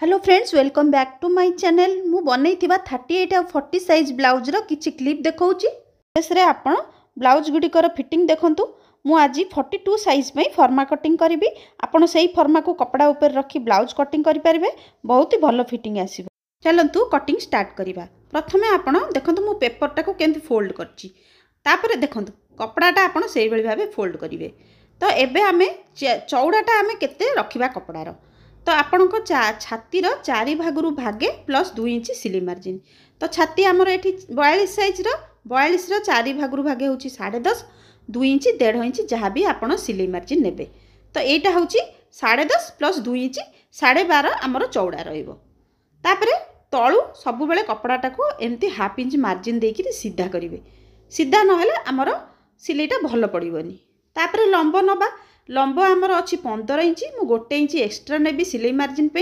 Hello friends welcome back to my channel मु बनई 38 और 40 साइज ब्लाउज रो किछि क्लिप देखौची शेषरे आपण ब्लाउज गुडिकर फिटिंग देखंतु मु आज 42 साइज में फर्मा कटिंग करी आपण सेही फर्मा को कपड़ा ऊपर रखी ब्लाउज कटिंग करि परिबे बहुत ही भलो फिटिंग आसीबो। चलंतु कटिंग स्टार्ट करिबा। प्रथमे आपण देखंतु मु पेपर टाको केमति फोल्ड करची तापरे देखंतु कपड़ाटा आपण सेही बेली भाबे फोल्ड करिवे। तो एबे आमे चौड़ाटा आमे केते रखिबा कपड़ार तो आपण को छातीर 4 भागरू भागे प्लस 2 इंच सिलाई मार्जिन। तो छाती आमर ये 42 साइज 42 4 भागरू भागे हूँ 10.5 2 इंच 1.5 इंच जहाँ भी आप सिलाई मार्जिन ने। तो यहाँ हूँ 10.5 प्लस 2 इंच 12.5 आमर चौड़ा रही। तलू सब बेले कपड़ाटा को एमती हाफ इंच मार्जिन देकर सीधा करेंगे। सीधा नहेले आमर सिलाईटा भल पड़ोनी। तापर लंब नवा लंब आमर अच्छी 15 इंच मु 1 इंच एक्सट्रा नेबी सिलाई मार्जिन पे।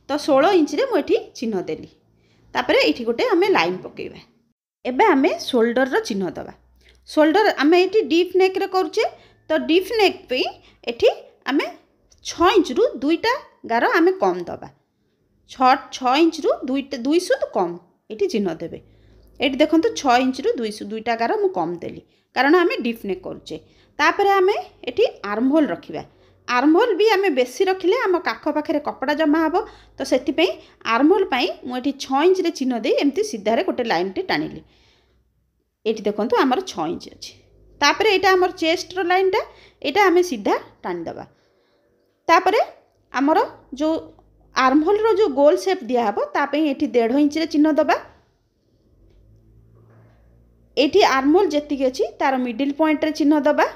तो 16 इंच रे मुठी चिन्ह देली। तापर ये गोटे आम लाइन पकेबा। एबे आमे शोल्डर रो चिन्ह दबा। शोल्डर आमे ये डीप नेक रे करूचे। तो डीप नेक पे एठी आमे 6 इंच रु 2टा गार आमे कम दबा। 6 इंच रु 2 सुत कम ये चिन्ह देबे। ये देखंतु 6 इंच रु 2टा गार मु कम देली कारण आमे डीप नेक करूचे। तापर आमे एठी आर्महोल रखिबा। आर्महोल भी आमे बेसी रखिले आम काख पाखे कपड़ा जमा हबो। तो सेति पई आर्महोल पई मु एठी 6 इंच रे चिन्ह दे एमती सीधा रे गोटे लाइन टे टाणिली। एठी देखंतु हमर 6 इंच अछि। तापर एटा हमर चेस्ट रो लाइन टा एटा आमे सीधा टाणी दबा। तापर हमर जो आर्महोल रो जो गोल शेप दिया हबो ता पई एठी 1.5 इंच रे चिन्ह दबा। एठी आर्महोल जेतिक अछि तार मिडिल पॉइंट रे चिन्ह दबा।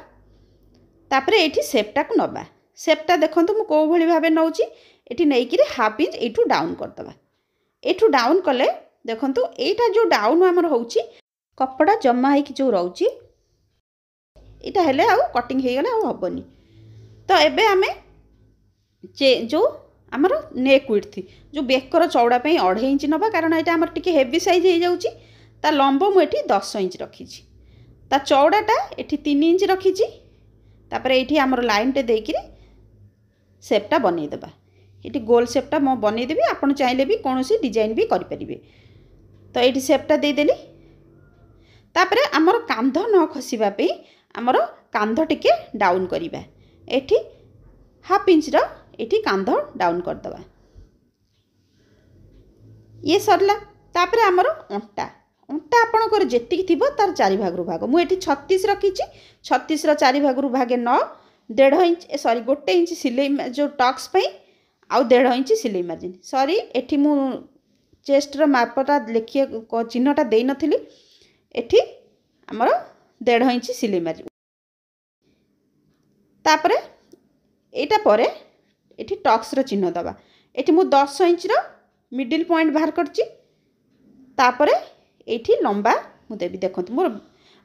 तापर एठी शेपटा को नबा। शेपटा देखंतु मु को भली भाबे नउची एठी नै कि हाफ इंच एठू डाउन कर दबा। एठू डाउन कले देखंतु एटा जो डाउन हमर होउची कपड़ा जमा है कि जो रहउची एटा हेले आ कटिंग हे गला आ हबनी। तो एबे आमे जो हमर नेक विड्थ जो बेकर चौड़ा पे 2.5 इंच नबा कारण एटा हमर टिके हेवी साइज हे जाउची। ता लंब मु एठी 10 इंच रखीची। ता चौड़ाटा एठी 3 इंच रखीची। तापर एठी हमर लाइन टे देकिरी शेपटा बनै देबा। एठी गोल शेपटा मो बनै देबी। आपण चाहिले भी कोनोसी डिजाइन भी करि परिबे। तो एठी शेपटा दे देली। तापर हमर कांध न खसिबा पे हमर कांध टिके डाउन करिबा। एठी हाफ इंच रो एठी कांध डाउन कर दबा। ये सरला। तापर हमर अंटा अंटा आपणकर जेतिक थिबो तार 4 भागरू भाग मु एठी 36 रखीची। 36 रो 4 भागरू भागे 9 1.5 इंच सॉरी 1 इंच सिलाई जो टक्स पे आउ 1.5 इंच सिलाई मार्जिन सॉरी एठी मु चेस्ट रो मापटा लेखिए चिन्हटा देई नथिली। एठी हमर 1.5 इंच सिलाई मार्जिन। तापर एटा परे एठी टक्स रो चिन्ह दबा। एठी मु 10 इंच रो मिडिल पॉइंट बाहर करची। तापर एठी लंबा मु देबी। देखंतु मोर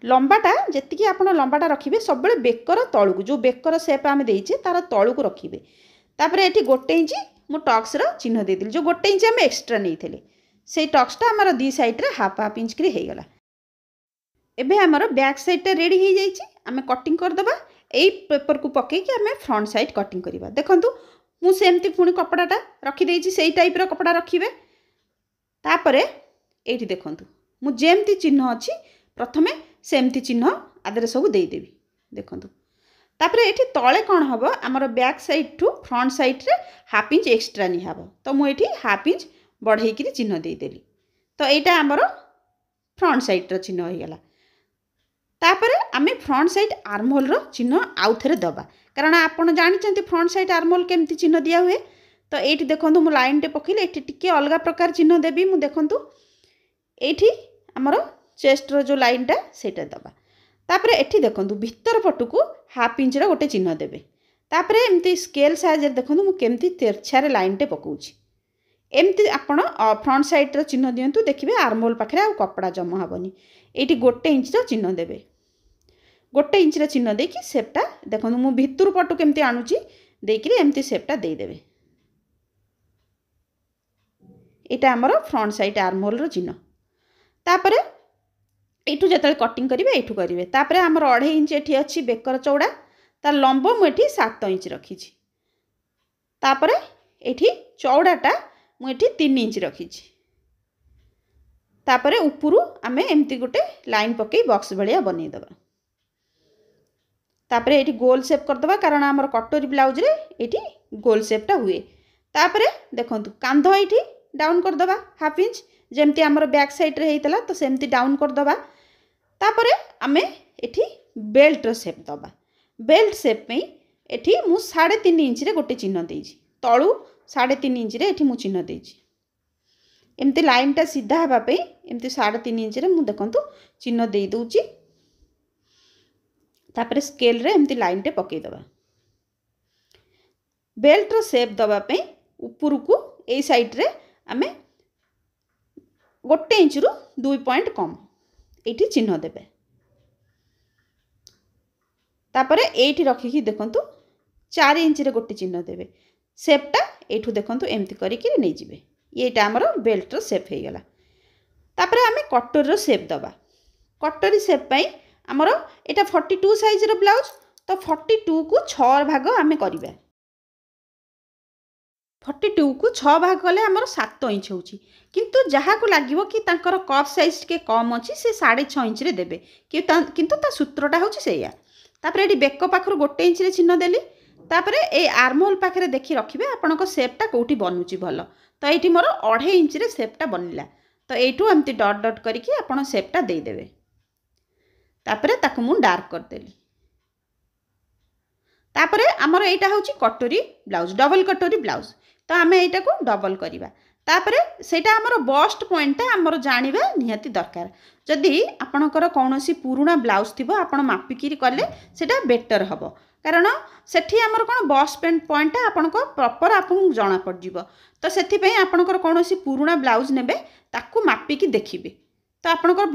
लंबाटा जेतिकी आपण लंबाटा रखिबे सब बेले बेकर तळुकु जो बेकर शेप आमे देइचे तार तळुकु रखिबे। तापर एठी 1 इंच मु टक्स रो चिन्ह दे दिल जो 1 इंच आमे एक्स्ट्रा नैथिले सेही टक्सटा हमर दी साइड रे हाफ हाफ इंच करी हे गला। एबे हमर बैक साइड टा रेडी हे जाइची। आमे कटिंग कर दबा। एई पेपर को पके कि आमे फ्रंट साइड कटिंग करिबा। देखंतु मु सेमती पुनी कपड़ाटा रखी देइची सेही टाइप रो कपड़ा रखिबे। तापर एठी देखंतु मु जेमती चिन्ह अछि प्रथमे सेमती चिन्ह आदरे सब दे देबी। देखंतु तापर एठी तळे कोन हबो हमर back side to front side रे हाफ इंच एक्स्ट्रा नि हबो। तो मु एठी हाफ इंच बढ़ई कि चिन्ह दे देली। तो एटा हमर फ्रंट साइड रो चिन्ह हो गला। तापर आमे फ्रंट साइड आर्महोल रो चिन्ह आउ थरे दबा कारण आपण जानि चंती फ्रंट साइड आर्महोल केमती चिन्ह दिया हुए। तो एठी देखंतु मु लाइन टे पकिले एठी टिके अलगा प्रकार चिन्ह देबी। मु देखंतु एठी हमर चेस्ट रो जो लाइन टा सेटा दबा। तापर एठी देखंतु भीतर पटुकु हाफ इंच रो गोटे चिन्ह देबे। तापर एमती स्केल साइज रे देखंतु मु केमती तेरछा रे लाइन टे पकाउची। एमती आपण फ्रंट साइड रो चिन्ह दियंतु देखिबे आर्महोल पाखरे आ कपड़ा जमा हबनी। एठी 1 इंच रो चिन्ह देबे। 1 इंच रो चिन्ह देकी शेपटा देखंतु मु भीतर पटु केमती आनुची देकी एमती शेपटा दे देबे। एटा हमर फ्रंट साइड आर्महोल रो चिन्ह। तापर एठू जतले कटिंग करिवे एठू करिवे। तापर हमर 2.5 इंच एठी अछि बेकर चौड़ा तार लंब मु एठी 7 इंच रखीची। तापर एठी चौड़ाटा मुझे 3 इंच रखी। तापर उपरू आमे एमती गोटे लाइन पकई बॉक्स भलिया बनईदबा। तापर ये गोल शेप करदबा कारण आमर कटोरी ब्लाउज रे ये गोल शेपटा हुए। तापर देखंतु कांध ये डाउन करदबा हाफ इंच जमती आमर बैक साइड रे हेतला तो सेमती डाउन करदबा। तापर आमे एठी बेल्ट रो शेप दबा। बेल्ट शेप में एठी मु 3.5 इंच रे गोटे चिन्ह देइछि। तळु 3.5 इंच रे एठी मु चिन्ह देइछि। एमती लाइन टा सीधा हवा पे एमती 3.5 इंच रे मु देखंतु चिन्ह देइ दोउछि। तापर स्केल रे एमती लाइन टे पकई दबा। बेल्ट रो शेप दबा पे ऊपर को ए साइड रे आमे 1 इंच रु 2 पॉइंट कम एठी चिन्ह देबे। तापर एठी रखिकी देखंतु 4 इंच रे गोटे चिन्ह देबे। शेपटा एठू देखंतु एमती करिके नै जिवे। येटा हमर बेल्ट रो शेप हे गला। तापर आमे कटोरी रो शेप दबा। कटोरी शेप पई हमर एटा 42 साइज रो ब्लाउज तो 42 को 6 भाग आमे करिबा। 42 को 6 भाग कले हमर 7 इंच होची किंतु जहा को लागिवो कि तांकर कप साइज के कम अछि से 6.5 इंच रे देबे किंतु ता सूत्रटा होची सेया। तापर एडी बेक पाखर 1 इंच रे चिन्ह देली। तापर ए आर्महोल पाखरे देखि रखिबे आपनको शेपटा कोठी बनउची भलो। तो ये मोर 2.5 इंच रे शेपटा बनला तो एठू एमती डॉट डॉट करके आपण शेपटा दे देबे। तापर ताकु मु डार्क कर देली। तापर हमर एटा होची कटोरी ब्लाउज डबल कटोरी ब्लाउज तो आमे एटा को डबल करिबा। तापर सेटा हमर बस्ट पॉइंट हमर जानिबा निहाती दरकार। जदि आपणकर कोनोसी पुराना ब्लाउज थिबो आपण मापिकिरी करले सेटा बेटर हबो कारण सेठी हमर कोन बस्ट पॉइंट आपणको प्रॉपर आपन जाना पड़ जिवो। तो सेथि पई आपणकर कोनोसी पुराना ब्लाउज नेबे ताकू मापिकी देखिबे तो आपणकर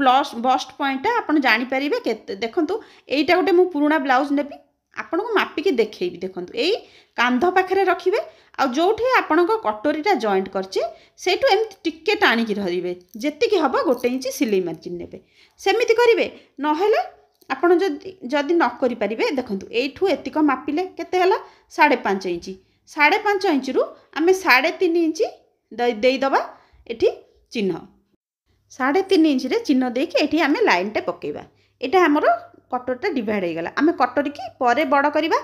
बस्ट पॉइंट आपन जानि परिबे केते। देखंतु एटा गोटे मु पुराना ब्लाउज नेबी आपन को मापिकी देखैबी। देखंतु एई कांध पाखरे रखिबे आ जोठी आपन को कटोरीटा जॉइंट करछे सेटू एमति टिके टाणी की धरिबे जेति की हबो 1 इंच सिलाई मार्जिन नेबे सेमिति करिवे। नहेले आपन जदि न करि परिबे देखंतु एठू एतिक मापिले केते हला 5.5 इंच 5.5 इंच रु आमे 3.5 इंच देई दबा। एठी चिन्ह 3.5 इंच रे चिन्ह देकी एठी आमे लाइन टे पकेबा। एटा हमर कटोरीटा डिवाइड हो गला। आमे कटोरी की परे बड़ करिबा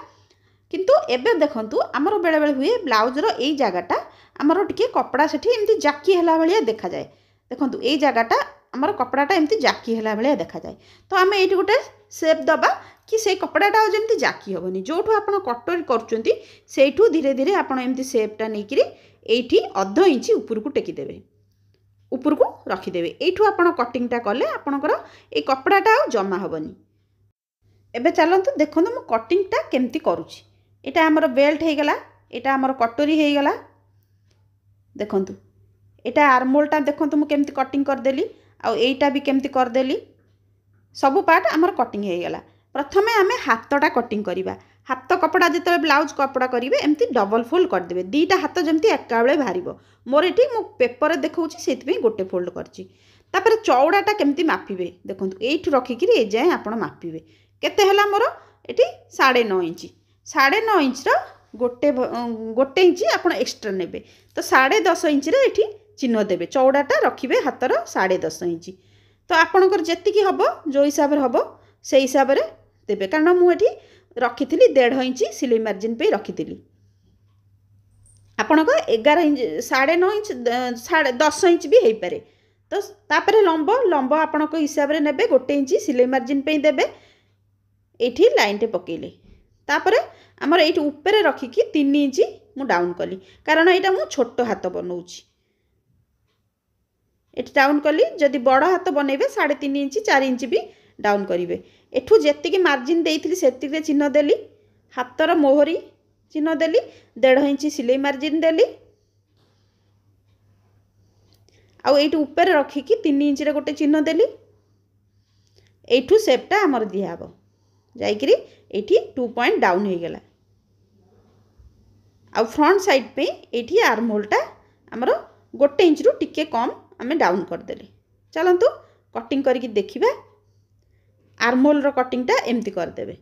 किंतु एबे देखंतु हमर बेले बेले हुए ब्लाउज रो एई जगाटा हमर टिके कपड़ा सेठी एमती जाकी हला भलिया देखा जाए। देखंतु एई जगाटा हमर कपड़ाटा एमती जाकी हला भलिया देखा जाए तो आमे एठी गोटे शेप दबा कि से कपड़ाटा जेमती जाकी होबनी। जोठू आपण कटोरी करचुंती सेठू धीरे धीरे आपण एमती शेपटा नेकिरी एठी 1/2 इंच ऊपर को टेकी देबे ऊपर को रखी देबे। एठू आपण कटिंगटा कले आपणकर ए कपड़ाटा जमा होबनी। एबे चलंतु देखंतु म कटिंगटा केमती करूची। एटा हमर बेल्ट हे गला। एटा हमर कटोरी हे गला। देखंतु एटा आर्महोलटा देखंतु म केमती कटिंग कर देली आ एटा भी केमती कर देली। सब पार्ट हमर कटिंग हे गला। प्रथमे आमे हाथटा कटिंग करिबा। हाथ कपड़ा जेतले ब्लाउज कपड़ा करिवे एमती डबल फोल्ड कर देबे। दीटा हाथ जेमती एका बेले भारिबो। मोर एठी मु पेपर देखौची सेति पे गोटे फोल्ड करची। तापर चौड़ाटा केमती मापिबे देखंतु एठी रखिकिरी ए जाय आपण मापिबे केते हला मोर एठी 9.5 इंच 9.5 इंच रो गोटे इंच आपण एक्स्ट्रा नेबे तो 10.5 इंच रे एठी चिन्ह देबे। चौड़ाटा रखिबे हातर 10.5 इंच तो आपणकर जेतिकी हबो जो हिसाब रे हबो से हिसाब रे देबे कारण मु एठी रखिथिली 1.5 इंच सिलाई मार्जिन पे रखिथिली। आपणको 11 इंच 9.5 इंच 10 इंच भी हेई पारे तो तापर लंब आपणको हिसाब रे नेबे 1 इंच सिलाई मार्जिन पे देबे। एठी लाइन टे पकेले तापर हमर एठी ऊपर रखिकी 3 इंच मु डाउन कली कारण एटा मु छोट हाथ बनौची। एठी डाउन कली जदि बड़ हाथ बनेबे 3.5 इंच 4 इंच भी डाउन करिवे। एठू जेतिकी मार्जिन देइथिली सेतिके चिन्ह देली। हाथर मोहरी चिन्ह देली 1.5 इंच सिलाई मार्जिन देली आ एठी ऊपर रखिकी 3 इंच रे गोटे चिन्ह देली। एठू शेपटा हमर दिया हबो जाइकरी एठी 2 पॉइंट डाउन हो गला। आ फ्रंट साइड पे एठी आर्महोलटा हमर 1 इंच रु टिके कम आमे डाउन कर देले। चलंतु कटिंग करके देखिबा। आर्महोल रो कटिंगटा एमती कर देबे।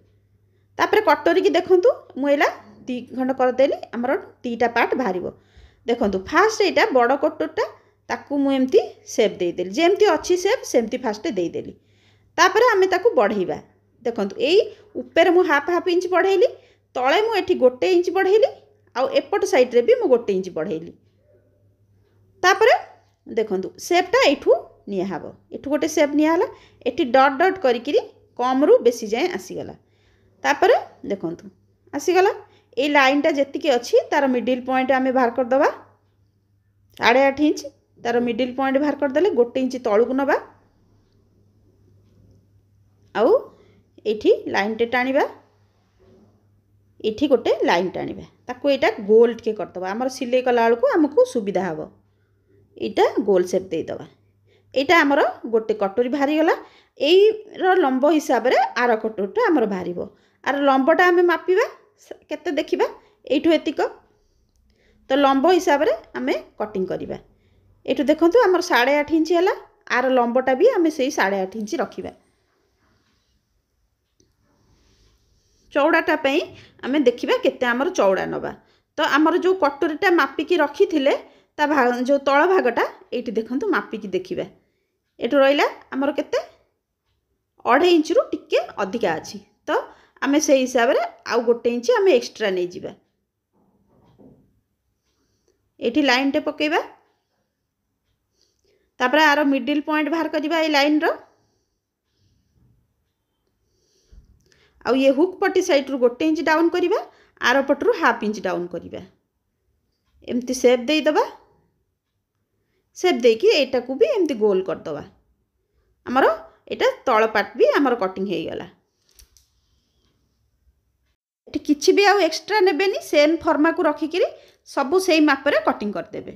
तापर कटोरी की देखंतु मु एला 2 खंड कर देली हमर 3टा पार्ट बाहरिबो। देखो फास्ट यहाँ बड़ कटोरटा ताकू मुझे सेप देदेली जमती अच्छी सेप सेमती फास्ट देदेली तापर आम ताकू बढ़ेबा देखो यही ऊपर मु हाफ हाफ इंच बढ़ेली तले मुझे गोटे इंच बढ़ेली आउ एपट साइड्रे भी मुझे गोटे इंच बढ़ेली तापर देखो सेपटा यू निहब यू गोटे सेप निहला ये डट डट करी कम रु बेसी जाए आसीगला तापर देखो आसीगला ये लाइनटा जी अच्छी तार मिडिल पॉइंट आम बाहर करदे 8.5 इंच तार मिडिल पॉइंट बाहर करदे गोटे इंच तलू नवा आउ ये लाइन टे टाणिबा ये गोटे लाइन टाणिबा ताकू यहाँ गोल टे करदे आमर सिलाई कला बेलू आमको सुविधा हम यहाँ गोल सेप देदबा यहाँ आमर गोटे कटोरी बाहरी गला यही लंब हिसाब से आर कटोरीटा आमर बाहर आर लंबटा आम मापिबा केते देखिबा एठू एतिक तो लंब हिसाब से आम कटिंग करवा एठू देखंतु आमर 8.5 इंच है आर लंबटा भी आम से 8.5 इंच रखा चौड़ाटा आम देखा केते आमर चौड़ा नवा तो आमर जो कटोरीटा मापिकी रखी थिले जो तल भागटा ये देखंतु मापिकी देखिबा एठू रहिला आमर केते 2.5 इंच रु टिके अधिका अछि तो आम से हिसाब से आउ गोटे इंच आम एक्सट्रा नहीं जावा ये लाइन टे पकेबा तापर आर मिडिल पॉइंट बाहर करवा ये लाइन रो आउ ये हुक पट्टी साइड रु गोटे इंच डाउन करवा आर पटरू हाफ इंच डाउन करवा एमती सेप दे दबा सेप देकी एटा को भी एमती गोल कर दबा हमर एटा तळ पार्ट भी हमर कटिंग हे गला किछि भी आउ एक्स्ट्रा नेबेनी सेम फर्मा को रखिकी सबू सेम माप रे कटिंग कर देबे।